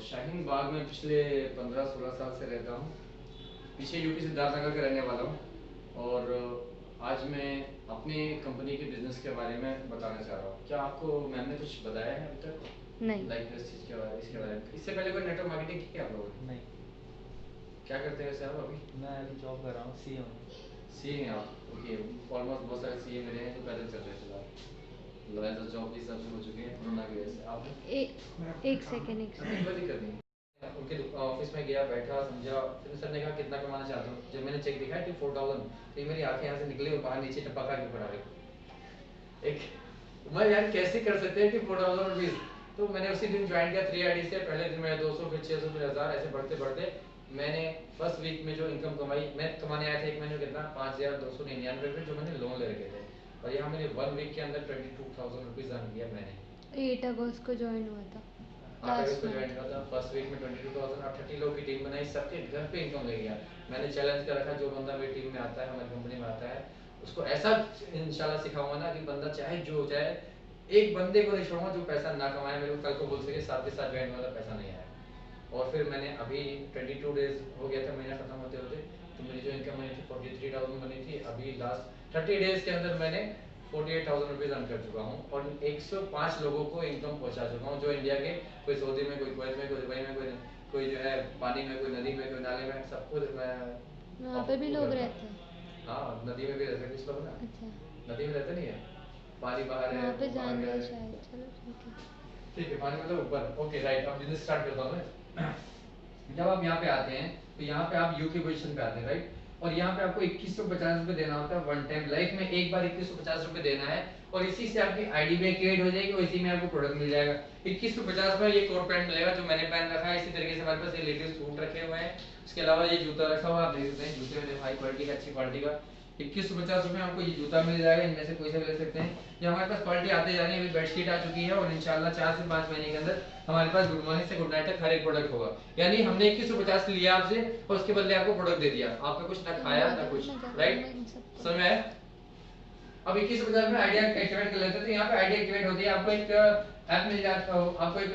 शाहीन बाग में पिछले 15-16 साल से रहता हूँ। पीछे यूपी सिद्धार्थनगर का रहने वाला हूँ और आज मैं अपनी कंपनी के बिजनेस के बारे में बताना चाह रहा हूँ। क्या आपको मैम ने कुछ बताया है अभी तक? नहीं। लाइक इस चीज़ के बारे इसके बारे में इससे पहले कोई नेटवर्क मार्केटिंग की क्या आप लोगों ने? नहीं। क्या करते हैं वैसे आप अभी? मैं अभी जॉब कर रहा हूँ, सीए हूँ। सी हैं आप? ओके। ऑलमोस्ट बहुत सारे सी मेरे हैं जो पैदल चल रहे हैं फिलहाल। मतलब जॉब भी सब हो चुके हैं कोरोना की वजह से। आप एक सेकेंड कोई दिक्कत नहीं। उनके ऑफिस में गया, बैठा, समझा, फिर सर ने कहा कितना कमाना चाहते हो? जब मैंने चेक दिखाया कि 4000, तो मेरी आंखें यहाँ से निकली और बाहर नीचे टपका के पड़ा गई। एक मैं यार कैसे कर सकते हैं कि 4000 रुपीज। तो मैंने उसी दिन ज्वाइन किया 3 आईडी से। पहले दिन मेरा 200, फिर 600, फिर 1000, ऐसे बढ़ते बढ़ते मैंने फर्स्ट वीक में जो इनकम कमाई, मैं कमाने आया था एक महीने कितना 5299 रुपये जो मैंने लोन ले रखे थे, और यहाँ मैंने 1 वीक के अंदर 22,000 रुपीज अर्न किया मैंने। 8 अगस्त को ज्वाइन हुआ था। 8 अगस्त को ज्वाइन किया था। फर्स्ट वीक में 22,000, अब 30 लोग की टीम बनाई, सबके घर पे इनकम ले गया। मैंने चैलेंज कर रखा जो बंदा मेरी टीम में आता है, हमारी कंपनी में आता है, उसको ऐसा इंशाल्लाह सिखाऊंगा ना कि बंदा चाहे जो हो जाए, एक बंदे को नहीं छोड़ूंगा जो पैसा ना कमाए, मेरे को कल को बोल सके साथ के साथ ज्वाइन वाला पैसा नहीं आया। और फिर मैंने अभी 22 डेज हो गया था महीना खत्म होते होते, तो मेरी जो इनकम बनी थी 43,000 बनी थी। अभी लास्ट 30 डेज के अंदर मैंने 48,000 रुपीज अर्न कर चुका हूँ और 105 लोगों को इनकम पहुंचा चुका हूँ, जो इंडिया के, कोई सऊदी में, कोई कुवैत में, कोई दुबई में, कोई जो है पानी में, कोई नदी में, कोई नाले में, सबको मैं वहाँ पे भी लोग रहते हैं? हाँ, नदी में भी रहते हैं कुछ लोग ना। अच्छा। नदी में रहते नहीं है, पानी बाहर है, वहाँ पे वो बाहर जान गया गए है। शायद। चलो ठीक है। ठीक है, पानी मतलब ऊपर। ओके राइट, अब बिजनेस स्टार्ट करता हूँ मैं। जब आप यहाँ पे आते हैं तो यहाँ पे आप यूके पोजीशन पे आते हैं, राइट? और यहाँ पे आपको 2150 रुपए देना होता है वन टाइम। लाइफ में एक बार 2150 रुपए देना है और इसी से आपकी आईडी भी एक्टिवेट हो जाएगी और इसी में आपको प्रोडक्ट मिल जाएगा। 2150 में ये कोट पैंट मिलेगा जो मैंने पहन रखा है। इसी तरीके से हमारे पास ये लेटेस्ट सूट रखे हुए हैं। उसके अलावा ये जूता रखा हुआ है, आप देख सकते हैं जूते में हाई क्वालिटी का, अच्छी क्वालिटी का। 2150 रुपए में आपको ये जूता मिल जाएगा, इनमें से कोई सा भी ले सकते हैं। ये हमारे पास क्वालिटी आते जा रही है। अभी बेडशीट आ चुकी है और इंशाल्लाह 4 से 5 महीने के अंदर हमारे पास गुड मॉर्निंग से गुड नाइट तक हर एक प्रोडक्ट होगा। यानी हमने 2150 लिया आपसे और उसके बदले आपको प्रोडक्ट दे दिया, आपका कुछ ना खाया ना कुछ, राइट? समझ में आया? अब 2150 में आइडिया एक्टिवेट कर लेते हैं। तो यहाँ पे आइडिया एक्टिवेट होती है, आपको एक ऐप मिल जाता है, आपको एक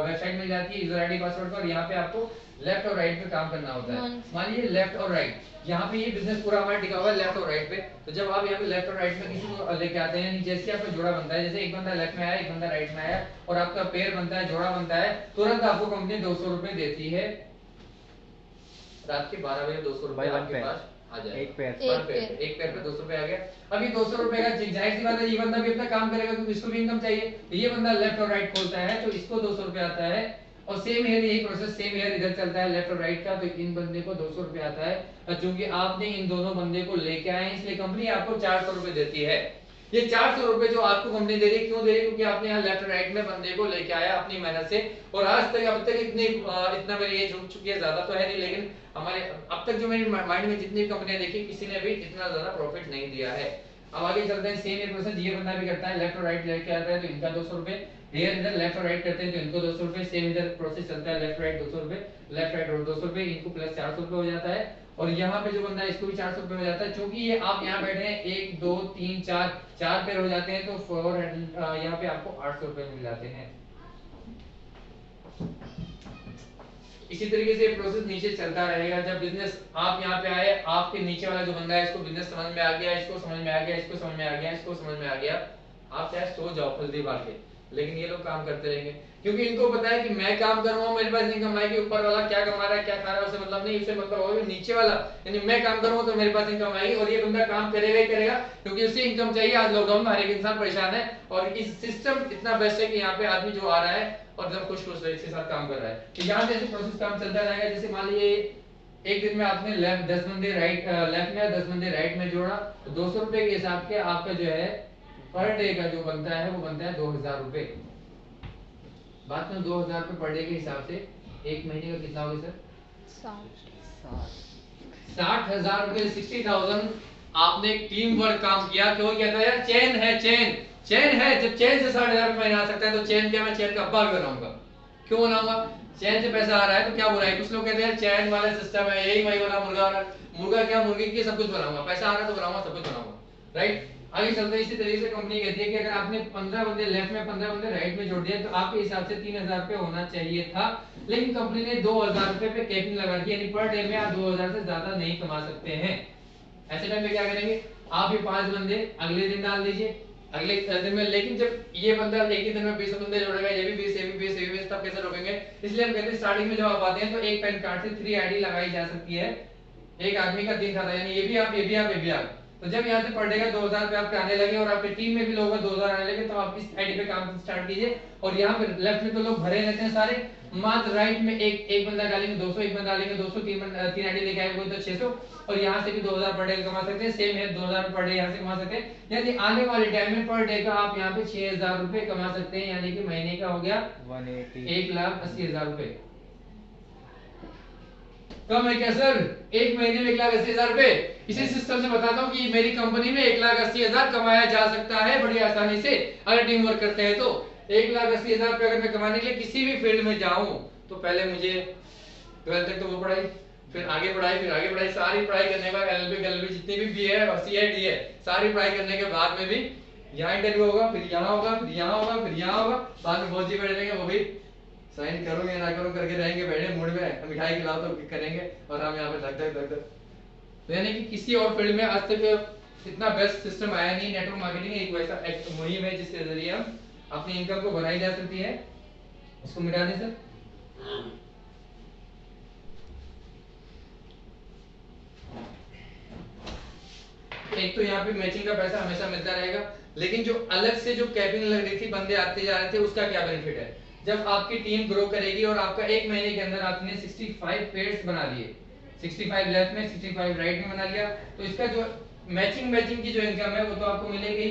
वेबसाइट मिल जाती है यूजर आईडी पासवर्ड पर। यहाँ पे आपको लेफ्ट और राइट पे काम करना होता है। मान लीजिए लेफ्ट और राइट, यहाँ पे ये बिजनेस पूरा हमारा टिका हुआ है लेफ्ट और राइट पे। तो जब आप यहाँ पे लेफ्ट और राइट में किसी को लेके आते हैं, जैसे आपका जोड़ा बनता है, जैसे एक बंदा लेफ्ट में आया, एक बंदा राइट में आया और आपका पेयर बनता है, जोड़ा बनता है, तुरंत आपको कंपनी 200 रुपए देती है। रात के 12 बजे 200 रुपए आपके पास आ जाएगा। एक पैर एक पैर पे 200 रुपए आ गया। अभी 200 रुपए का जाहिर सी बात है, ये बंदा भी अपना काम करेगा क्योंकि इसको भी इनकम चाहिए। तो ये बंदा लेफ्ट और राइट खोलता है तो इसको 200 रुपए आता है। और सेम हेयर, यही प्रोसेस सेम हेयर इधर चलता है लेफ्ट और राइट का, तो इन बंदे को 200 रुपए आता है। क्योंकि आपने इन दोनों बंदे को लेके आए हैं, इसलिए कंपनी आपको 400 रुपए देती है। ये 400 रुपए जो आपको कंपनी दे रही है, क्यों दे रही है? क्योंकि आपने यहाँ लेफ्ट राइट में बंदे को लेके आया अपनी मेहनत से। और आज तक अब तक इतना मेरी एज हो चुकी है, ज्यादा तो है नहीं, लेकिन हमारे अब तक जो मेरे माइंड में जितनी कंपनियां देखी, किसी ने भी इतना ज्यादा प्रॉफिट नहीं दिया है। अब आगे चलते हैं। सेम ये प्रोसेस ये बंदा भी करता है, लेफ्ट और राइट लेके आता है तो इनका 200 रुपए, हेयर इधर लेफ्ट और राइट करते हैं तो इनको 200 रुपए, सेम इधर प्रोसेस चलता है, लेफ्ट राइट 200 रुपए, लेफ्ट राइट और 200 रुपए, इनको प्लस 400 रुपए हो जाता है। और यहाँ पे जो बंदा है इसको भी 400 रुपए हो जाता है। क्योंकि ये आप यहाँ बैठे हैं 1 2 3 4 पेयर हो जाते हैं तो 4 यहाँ पे आपको 800 रुपए मिल जाते हैं। इसी तरीके से प्रोसेस नीचे चलता रहेगा। जब बिजनेस आप यहाँ पे आए, आपके नीचे वाला जो बंदा है, इसको बिजनेस समझ में आ गया, इसको समझ में आ गया, इसको समझ में आ गया, इसको समझ में आ गया, आप चाहे सो जाओ फल्दी मार के, लेकिन ये लोग काम करते रहेंगे क्योंकि इनको पता है कि मैं काम कर रहा हूँ, मेरे पास इनकम आएगी। ऊपर वाला क्या कमा रहा है, क्या खा रहा है, उससे मतलब नहीं, उससे मतलब होगा नीचे वाला, यानी मैं काम करूंगा तो मेरे पास इनकम आएगी। और ये बंदा काम करेगा ही करेगा क्योंकि उसे इनकम चाहिए। आज लॉकडाउन में हर एक इंसान परेशान है और इस सिस्टम इतना बेस्ट है कि यहाँ पे आदमी जो आ रहा है और एकदम खुश खुश के साथ काम कर रहा है। तो यहाँ से ऐसे प्रोसेस काम चलता रहेगा। जैसे मान लीजिए एक दिन में आपने लेफ्ट 10 बंदे राइट लेफ्ट में 10 बंदे राइट में जोड़ा तो 200 रुपए के हिसाब के आपका जो है पर डे का जो बनता है वो बनता है 2000 रुपए। बात में 2000 रुपए पर डे के हिसाब से एक महीने का कितना होगा सर? 60,000 रुपए, 60,000। आपने एक टीम वर्क काम किया, क्यों किया था यार? चैन है, चैन है। जब चैन से 60,000 रुपए महीना आ सकता है तो चैन क्या, मैं चैन का अब्बा भी बनाऊंगा। क्यों बनाऊंगा? चैन से पैसा आ रहा है तो क्या बुराई? कुछ लोग कहते हैं चैन वाला सिस्टम है, यही वही वाला मुर्गा वाला। मुर्गा क्या, मुर्गी की सब कुछ बनाऊंगा, पैसा आ रहा है तो बनाऊंगा, सब कुछ बनाऊंगा, राइट? आगे चलते इसी तरीके से कंपनी कहती है कि अगर आपने 15 बंदे लेफ्ट में 15 बंदे राइट में जोड़ दिया तो आपके हिसाब से 3000 रुपए होना चाहिए था, लेकिन कंपनी ने 2000 रुपए पे कैपिंग लगा दी, यानी पर डे में आप 2000 से ज्यादा नहीं कमा सकते हैं। ऐसे टाइम में क्या करेंगे, आप ये 5 बंदे अगले दिन डाल दीजिए, अगले दिन में, लेकिन जब ये बंदा एक ही दिन में 20 बंदे जोड़ेगा, ये भी 20, ये भी 20, ये भी 20, तब कैसे रोकेंगे? इसलिए हम कहते हैं स्टार्टिंग में जब आप आते हैं तो एक पैन कार्ड से 3 आईडी लगाई जा सकती है, एक आदमी का 3 खाता, यानी ये भी आप, ये भी आप, ये भी आप। तो जब यहाँ से पर डे का 2000 रुपए आपके आने लगे और आपकी टीम में भी लोगों का 2000 आने लगे, तो आप इस आईडी पे काम स्टार्ट कीजिए। और यहाँ पे लेफ्ट में तो लोग भरे रहते हैं सारे, मात्र राइट में एक बंदा डालेंगे 200, एक बंदा डालेंगे 200, तीन आईडी लेके आएंगे तो 600, और यहाँ से भी 2000 पर डे कमा सकते हैं। सेम है, 2000 पर डे यहाँ से कमा सकते हैं, यानी आने वाले टाइम में पर डे का आप यहाँ पे 6000 रुपए कमा सकते हैं, यानी कि महीने का हो गया 1,80,000 रुपए। कम है क्या सर? एक महीने में 1,80,000 रुपए? इसी सिस्टम से बताता हूँ कि मेरी कंपनी में 1,80,000 कमाया जा सकता है बड़ी आसानी से, अगर टीम वर्क करते हैं तो। 1,80,000 रुपए अगर मैं कमाने के लिए किसी भी फील्ड में जाऊं तो पहले मुझे 12th तक तो वो पढ़ाई, फिर आगे पढ़ाई, फिर आगे पढ़ाई, सारी पढ़ाई करने के बाद एलएलबी जितनी भी बी है, सीआईडी है, सारी पढ़ाई करने के बाद में भी यहाँ इंटरव्यू होगा, फिर यहाँ होगा, फिर यहाँ होगा, फिर यहाँ होगा, बाद में बहुत जी बैठे रहेंगे, वो भी साइन करूं या ना करूं करके रहेंगे बैठे मूड में, मिठाई खिलाओ तो करेंगे, और हम यहाँ पे धक धक धक धक। तो यानी कि किसी और फील्ड में आज तक इतना बेस्ट सिस्टम आया नहीं। नेटवर्क मार्केटिंग एक वैसा एक मुहिम है जिसके जरिए हम अपनी इनकम को बढ़ाई जा सकती है। इसको मिटा दें सर। एक तो यहाँ पे मैचिंग का पैसा हमेशा मिलता रहेगा, लेकिन जो अलग से जो कैबिन लग रही थी, बंदे आते जा रहे थे, उसका क्या बेनिफिट है? जब आपकी टीम ग्रो करेगी और आपका एक महीने के अंदर आपने 65 पेयर्स बना लिए, 65 लेफ्ट में 65 राइट में बना लिया, तो इसका जो मैचिंग की जो इनकम है वो तो आपको मिलेगी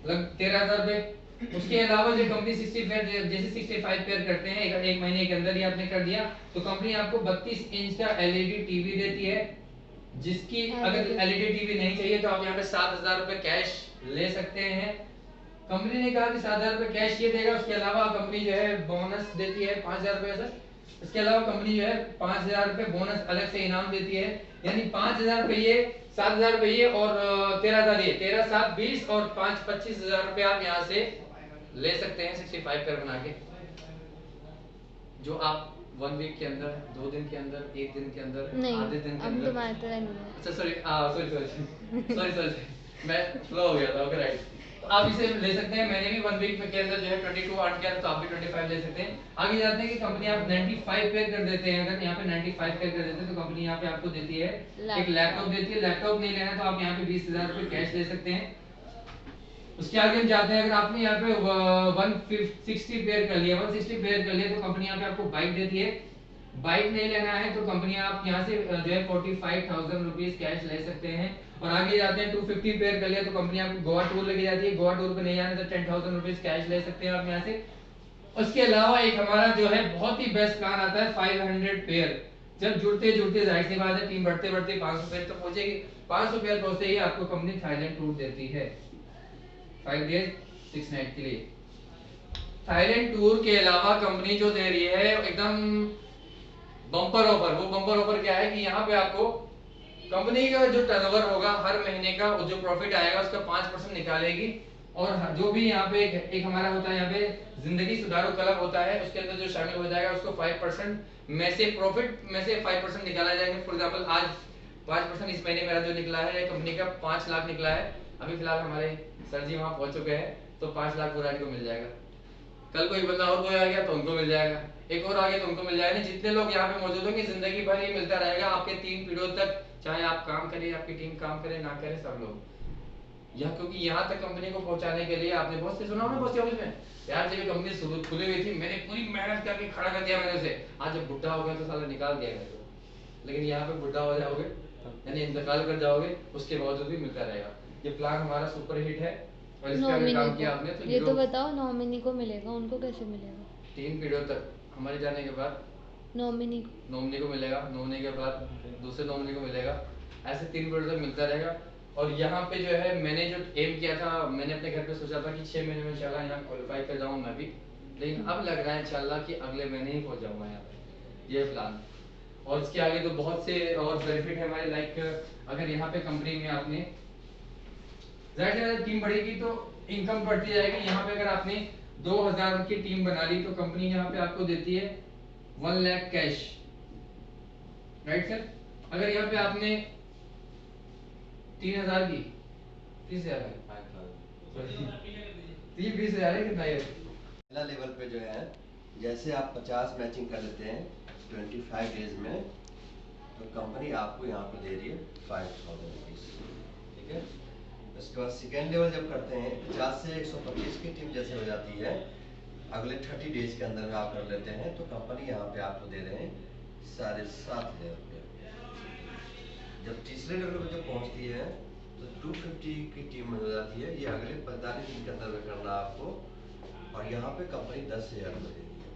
लगभग 13,000 रुपए। उसके अलावा जो कंपनी 65 जैसे 65 पेयर करते हैं एक महीने के अंदर ही आपने कर दिया, तो कंपनी आपको 32 इंच का एलईडी टीवी देती है, जिसकी अगर एलईडी टीवी नहीं चाहिए तो आप यहाँ पे 7,000 रुपए कैश ले सकते हैं। कंपनी ने कहा कि 7,000 रुपए कैश ये देगा, उसके अलावा कंपनी जो है बोनस देती है 5,000 रुपए सर। इसके अलावा कंपनी जो है 5,000 रुपए बोनस अलग से इनाम देती है, यानी 5,000 रुपए ये, 7,000 रुपए ये और 13,000 ये, 13, 7, 20 और 5, 25,000 रुपए आप यहाँ से ले सकते हैं 65 पेयर बना के, जो आप 1 वीक के अंदर, 2 दिन के अंदर, 1 दिन के अंदर, आधे दिन के अंदर। तुम्हारी तरह नहीं। अच्छा सॉरी मैं फ्लो हो गया था। ओके राइट, तो आप इसे ले सकते हैं। मैंने भी 1 वीक के अंदर जो है 22 अर्न किया, तो आप भी 25 ले सकते हैं। आगे जाते हैं कि कंपनी आप 95 पेयर कर देते हैं, अगर यहाँ पे 95 पेयर कर देते हैं तो कंपनी यहाँ पे आपको देती है एक लैपटॉप देती है। लैपटॉप नहीं लेना तो आप यहाँ पे 20,000 रुपए कैश ले सकते हैं। उसके आगे हम जाते हैं, अगर आपने यहाँ पे 160 पेयर कर लिया, 160 पेयर कर लिया तो कंपनी यहाँ पे आपको बाइक देती है। बाइक नहीं लेना है तो कंपनी आप यहाँ से जो है 45,000 रुपीज कैश ले सकते हैं। और आगे जाते हैं 250 पेयर कर लिया तो कंपनी आपको गोवा टूर लेके जाती है। गोवा टूर पे नहीं जाना तो 10,000 रुपीज कैश ले सकते हैं आप यहाँ से। उसके अलावा एक हमारा जो है बहुत ही बेस्ट प्लान आता है 500 पेयर। जब जुड़ते जुड़ते जाहिर सी बात है टीम बढ़ते बढ़ते 500 पेयर तक पहुंचेगी। 500 पेयर पहुंचते ही आपको कंपनी थाईलैंड टूर देती है 5 डेज 6 नाइट के लिए। थाईलैंड टूर के अलावा कंपनी जो दे रही है एकदम बम्पर ऑफर। वो बम्पर ऑफर क्या है कि यहाँ पे आपको कंपनी का जो टर्नओवर होगा हर महीने का, जो प्रॉफिट आएगा उसका 5% निकालेगी। और जो भी यहाँ पे एक हमारा होता है यहाँ पे जिंदगी सुधारो क्लब होता है, उसके अंदर जो शामिल हो जाएगा उसको 5% में से प्रॉफिट में से 5% निकाला जाएगा। फॉर एग्जांपल आज 5% इस महीने मेरा जो निकला है कंपनी का 5 लाख निकला है। अभी फिलहाल हमारे सर जी वहाँ पहुंच चुके हैं तो 5 लाख बुराड़ी को मिल जाएगा। कल कोई बंदा और कोई आ गया तो उनको मिल जाएगा, एक और आ गया तो उनको मिल जाएगा। जितने लोग यहाँ पे मौजूद होंगे जिंदगी भर ये मिलता रहेगा आपके 3 पीढ़ियों तक, चाहे आप काम करें, आपकी टीम काम करे ना करे, सब लोग यहाँ, क्योंकि यहाँ तक कंपनी को पहुंचाने के लिए आपने बहुत से सुना होगा बहुत से में यार जब कंपनी शुरू खुली हुई थी मैंने पूरी मेहनत करके खड़ा कर दिया मैंने उसे, आज जब बुढ़ा हो गया तो साला निकाल दिया मेरे को। लेकिन यहाँ पे बुढ़ा हो जाओगे यानी इंतकाल कर जाओगे उसके बावजूद भी मिलता रहेगा। ये प्लान हमारा सुपर हिट है और इस पे अगर काम किया आपने तो ये तो बताओ नॉमिनी को मिलेगा, उनको कैसे मिलेगा? 3 पीढ़ियों तक हमारे जाने के बाद नॉमिनी को मिलेगा, नॉमिनी के बाद दूसरे नॉमिनी को मिलेगा, ऐसे 3 पीढ़ियों तक मिलता रहेगा। और यहाँ पे जो है मैंने जो एम किया था, मैंने अपने घर पे सोचा था कि 6 महीने में इंशाल्लाह यहाँ क्वालिफाई कर जाऊँ मैं भी, लेकिन अब लग रहा है इंशाल्लाह कि अगले महीने ही पहुंच जाऊंगा यहाँ पे, ये प्लान। और इसके आगे तो बहुत से और बेनिफिट है हमारे, लाइक अगर यहाँ पे कंपनी में आपने जाहिर सी बात है, टीम बढ़ेगी तो इनकम बढ़ती जाएगी। यहाँ पे अगर आपने 2000 की टीम बना ली तो कंपनी यहाँ पे आपको देती है 1 लाख कैश, राइट सर। अगर यहाँ पे आपने 3000 की 30,000 है, 20,000 है कितना ये? पहला लेवल पे जो है, जैसे आप 50 मैचिंग कर लेते हैं 25 डेज में, तो कंपनी आपको यहाँ पे दे रही है 5,000 रुपीज, ठीक है। उसके बाद सेकेंड लेवल जब करते हैं 50 से 125 की टीम जैसे हो जाती है, अगले 30 डेज के अंदर में आप कर लेते हैं, तो कंपनी यहाँ पे आपको दे रहे हैं 7,500 रुपये। जब तीसरे लेवल पे जब पहुँचती है तो 250 की टीम हो जाती है, ये अगले 45 दिन के अंदर में करना आपको, और यहाँ पे कंपनी 10,000 रुपये देती है।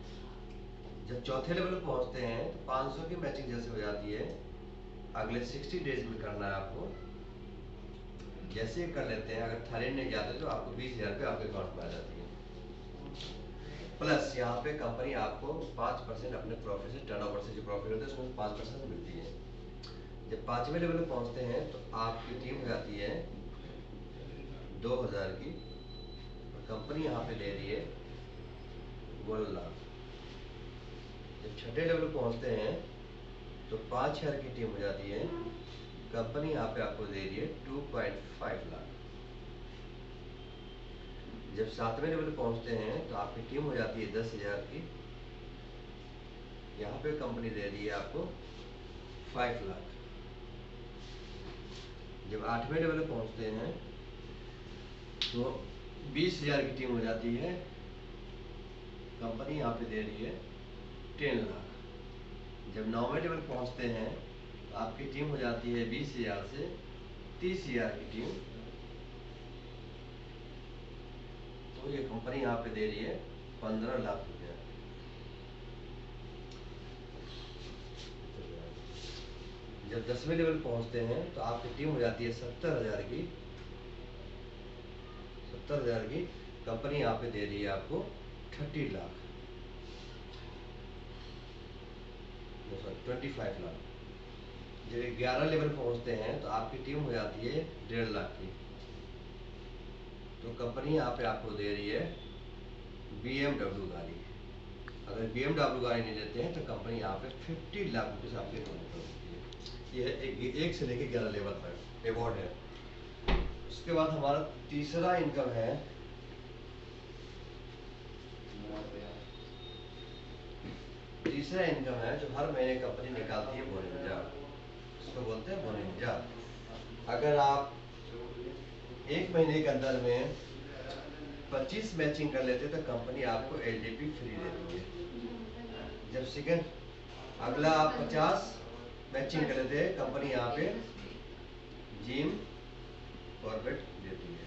जब चौथे लेवल पे पहुँचते हैं तो 500 की मैचिंग जैसे हो जाती है, अगले 60 डेज में करना है आपको। जैसे कर लेते हैं, अगर थाईलैंड नहीं जाते तो आपको 20,000 रुपये आपके अकाउंट में आ जाती है। प्लस यहाँ पे कंपनी आपको 5% अपने प्रॉफिट से, टर्नओवर से जो प्रॉफिट होता है उसमें 5% मिलती है। जब 5वें लेवल पे पहुँचते हैं तो आपकी टीम हो जाती है 2,000 की, और कंपनी यहाँ पे दे रही है 1 लाख। जब छठे लेवल पे पहुँचते हैं तो 5,000 की टीम हो जाती है, कंपनी यहाँ पे आपको दे रही है 2.5 लाख। जब 7वें लेवल पे पहुँचते हैं तो आपकी टीम हो जाती है 10,000 की, यहाँ पे कंपनी दे रही है आपको 5 लाख। जब 8वें लेवल पे पहुँचते हैं तो 20,000 की टीम हो जाती है, कंपनी यहाँ पे दे रही है 10 लाख। जब 9वें लेवल पे पहुँचते हैं तो आपकी टीम हो जाती है 20,000 से 30,000 की टीम, तो ये कंपनी यहाँ पे दे रही है 15 लाख रुपया। जब 10वें लेवल पहुँचते हैं तो आपकी टीम हो जाती है 70,000 की, 70,000 की, कंपनी यहाँ पे दे रही है आपको 30 लाख, 25 लाख। जब 11 लेवल पहुँचते हैं तो आपकी टीम हो जाती है 1.5 लाख की, तो कंपनी यहाँ पे आपको दे रही है BMW गाड़ी। अगर BMW गाड़ी नहीं लेते हैं तो कंपनी यहाँ पे 50 लाख रुपये आपके अकाउंट में देती है। ये एक से लेके 11 लेवल तक अवार्ड है। उसके बाद हमारा तीसरा इनकम है, तीसरा इनकम है जो हर महीने कंपनी निकालती है, बोनिंजा, इसको बोलते हैं बोनिंजा। अगर आप एक महीने के अंदर में 25 मैचिंग कर लेते तो कंपनी आपको LDP फ्री देती है। जब सेकेंड अगला आप 50 मैचिंग कर लेते हैं, कंपनी यहाँ पे जिम कॉर्बेट देती है।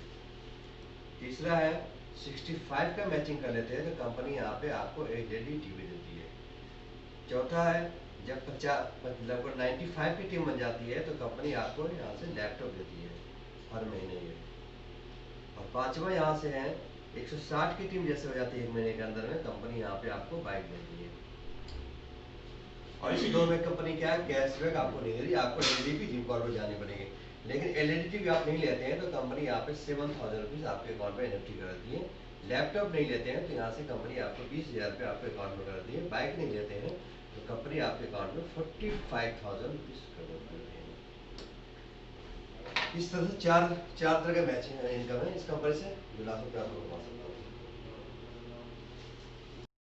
तीसरा है 65 का मैचिंग कर लेते हैं तो कंपनी यहाँ पे आपको LED TV देती है। चौथा है जब 50 लगभग 95 की टीम बन जाती है तो कंपनी आपको यहाँ से लैपटॉप देती है हर महीने ये। और पांचवा यहाँ से है 160 की टीम जैसे हो जाती है एक महीने के अंदर में, कंपनी यहाँ पे आपको बाइक देती है। और इस दो में कंपनी क्या है, कैशबैक आपको नहीं दे रही, आपको LDP जिम कॉर्बेट जानी पड़ेगी। लेकिन LED भी आप नहीं लेते हैं तो कंपनी यहाँ पे 7,000 रुपीज आपके अकाउंट में NFT करती है। लैपटॉप नहीं लेते हैं तो यहाँ से कंपनी आपको 20,000 रुपये आपके अकाउंट में करती है। बाइक नहीं लेते हैं तो कंपनी आपके अकाउंट में 45,000 रुपीज कर देती है। इस तरह से चार तरह का मैचिंग इनकम है इस कंपनी से, जो लाखों रुपये आपको कमा सकता है।